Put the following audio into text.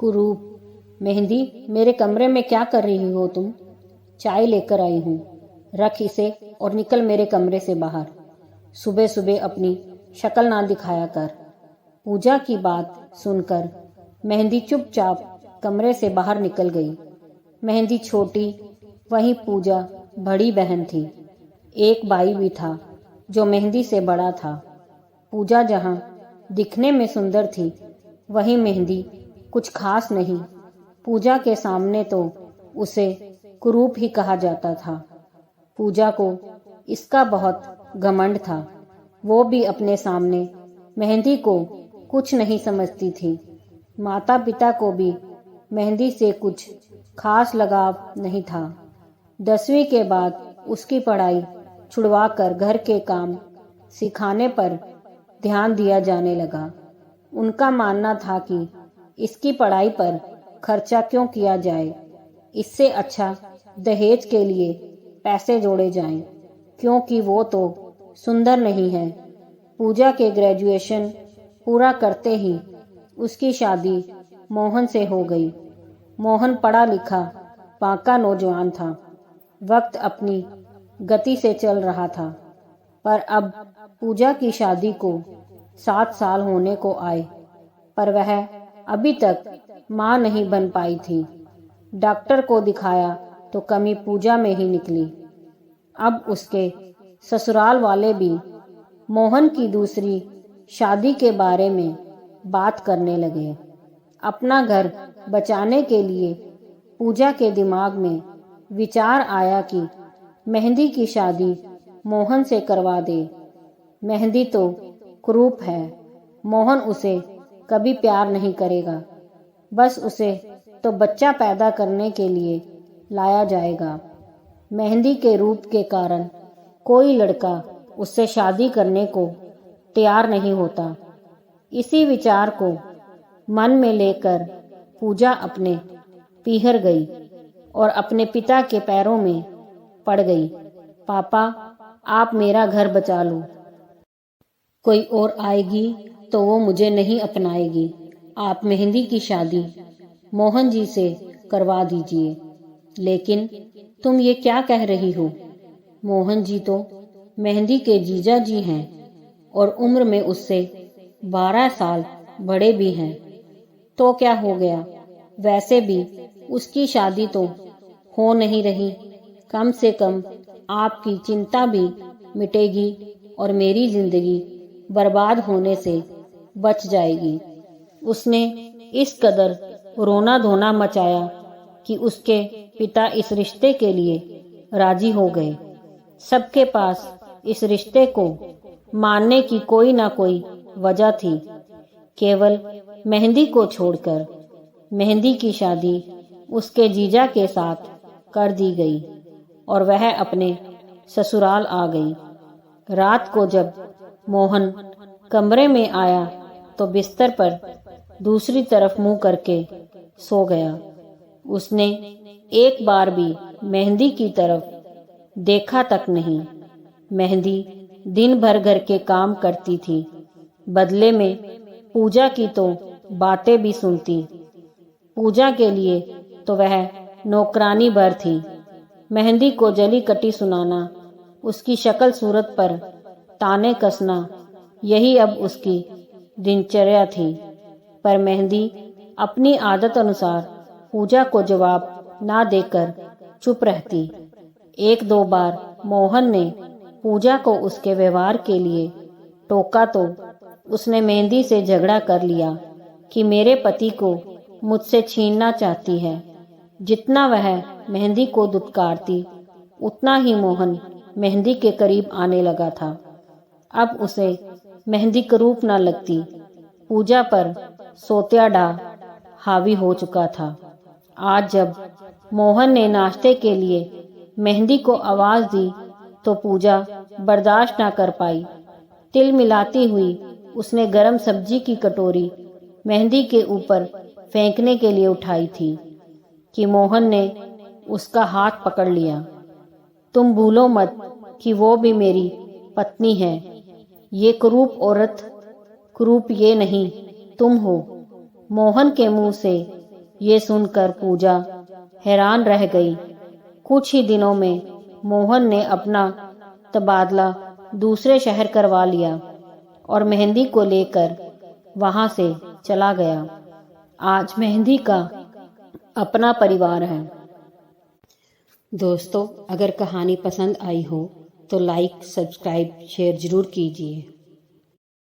कुरूप। मेहंदी, मेरे कमरे में क्या कर रही हो तुम? चाय लेकर आई हूँ, रख इसे और निकल मेरे कमरे से बाहर। सुबह सुबह अपनी शक्ल ना दिखाया कर। पूजा की बात सुनकर मेहंदी चुपचाप कमरे से बाहर निकल गई। मेहंदी छोटी, वहीं पूजा बड़ी बहन थी। एक भाई भी था जो मेहंदी से बड़ा था। पूजा जहाँ दिखने में सुंदर थी, वहीं मेहंदी कुछ खास नहीं। पूजा के सामने तो उसे कुरूप ही कहा जाता था। पूजा को इसका बहुत घमंड था। वो भी अपने सामने मेहंदी को कुछ नहीं समझती थी। माता पिता को भी मेहंदी से कुछ खास लगाव नहीं था। 10वीं के बाद उसकी पढ़ाई छुड़वाकर घर के काम सिखाने पर ध्यान दिया जाने लगा। उनका मानना था कि इसकी पढ़ाई पर खर्चा क्यों किया जाए, इससे अच्छा दहेज के लिए पैसे जोड़े जाएं, क्योंकि वो तो सुंदर नहीं है। पूजा के ग्रेजुएशन पूरा करते ही उसकी शादी मोहन से हो गई। मोहन पढ़ा लिखा पाका नौजवान था। वक्त अपनी गति से चल रहा था, पर अब पूजा की शादी को 7 साल होने को आए, पर वह अभी तक मां नहीं बन पाई थी। डॉक्टर को दिखाया तो कमी पूजा में ही निकली। अब उसके ससुराल वाले भी मोहन की दूसरी शादी के बारे में बात करने लगे। अपना घर बचाने के लिए पूजा के दिमाग में विचार आया कि मेहंदी की शादी मोहन से करवा दे। मेहंदी तो कुरूप है, मोहन उसे कभी प्यार नहीं करेगा। बस उसे तो बच्चा पैदा करने के लिए लाया जाएगा। मेहंदी के रूप के कारण कोई लड़का उससे शादी करने को तैयार नहीं होता। इसी विचार को मन में लेकर पूजा अपने पीहर गई और अपने पिता के पैरों में पड़ गई। पापा, आप मेरा घर बचा लो। कोई और आएगी तो वो मुझे नहीं अपनाएगी। आप मेहंदी की शादी मोहन जी से करवा दीजिए। लेकिन तुम ये क्या कह रही हो? मोहन जी तो मेहंदी के जीजा जी हैं और उम्र में उससे 12 साल बड़े भी हैं। तो क्या हो गया? वैसे भी उसकी शादी तो हो नहीं रही। कम से कम आपकी चिंता भी मिटेगी और मेरी जिंदगी बर्बाद होने से बच जाएगी। उसने इस कदर रोना धोना मचाया कि उसके पिता इस रिश्ते के लिए राजी हो गए। सबके पास इस रिश्ते को मानने की कोई ना कोई वजह थी, केवल मेहंदी को छोड़कर। मेहंदी की शादी उसके जीजा के साथ कर दी गई और वह अपने ससुराल आ गई। रात को जब मोहन कमरे में आया तो बिस्तर पर दूसरी तरफ मुंह करके सो गया। उसने एक बार भी मेहंदी की तरफ देखा तक नहीं। मेहंदी दिन भर घर के काम करती थी, बदले में पूजा की तो बातें भी सुनती। पूजा के लिए तो वह नौकरानी भर थी। मेहंदी को जली कटी सुनाना, उसकी शक्ल सूरत पर ताने कसना, यही अब उसकी दिनचर्या थी। पर मेहंदी अपनी आदत अनुसार पूजा को जवाब ना देकर चुप रहती। 1-2 बार मोहन ने पूजा को उसके व्यवहार के लिए टोका तो उसने मेहंदी से झगड़ा कर लिया कि मेरे पति को मुझसे छीनना चाहती है। जितना वह मेहंदी को दुत्कारती, उतना ही मोहन मेहंदी के करीब आने लगा था। अब उसे मेहंदी करूप न लगती। पूजा पर सोत्याडा हावी हो चुका था। आज जब मोहन ने नाश्ते के लिए मेहंदी को आवाज दी तो पूजा बर्दाश्त ना कर पाई। तिल मिलाती हुई उसने गरम सब्जी की कटोरी मेहंदी के ऊपर फेंकने के लिए उठाई थी कि मोहन ने उसका हाथ पकड़ लिया। तुम भूलो मत कि वो भी मेरी पत्नी है। ये कुरूप औरत, कुरूप ये नहीं तुम हो। मोहन के मुंह से ये सुनकर पूजा हैरान रह गई। कुछ ही दिनों में मोहन ने अपना तबादला दूसरे शहर करवा लिया और मेहंदी को लेकर वहां से चला गया। आज मेहंदी का अपना परिवार है। दोस्तों, अगर कहानी पसंद आई हो तो लाइक, सब्सक्राइब, शेयर जरूर कीजिए।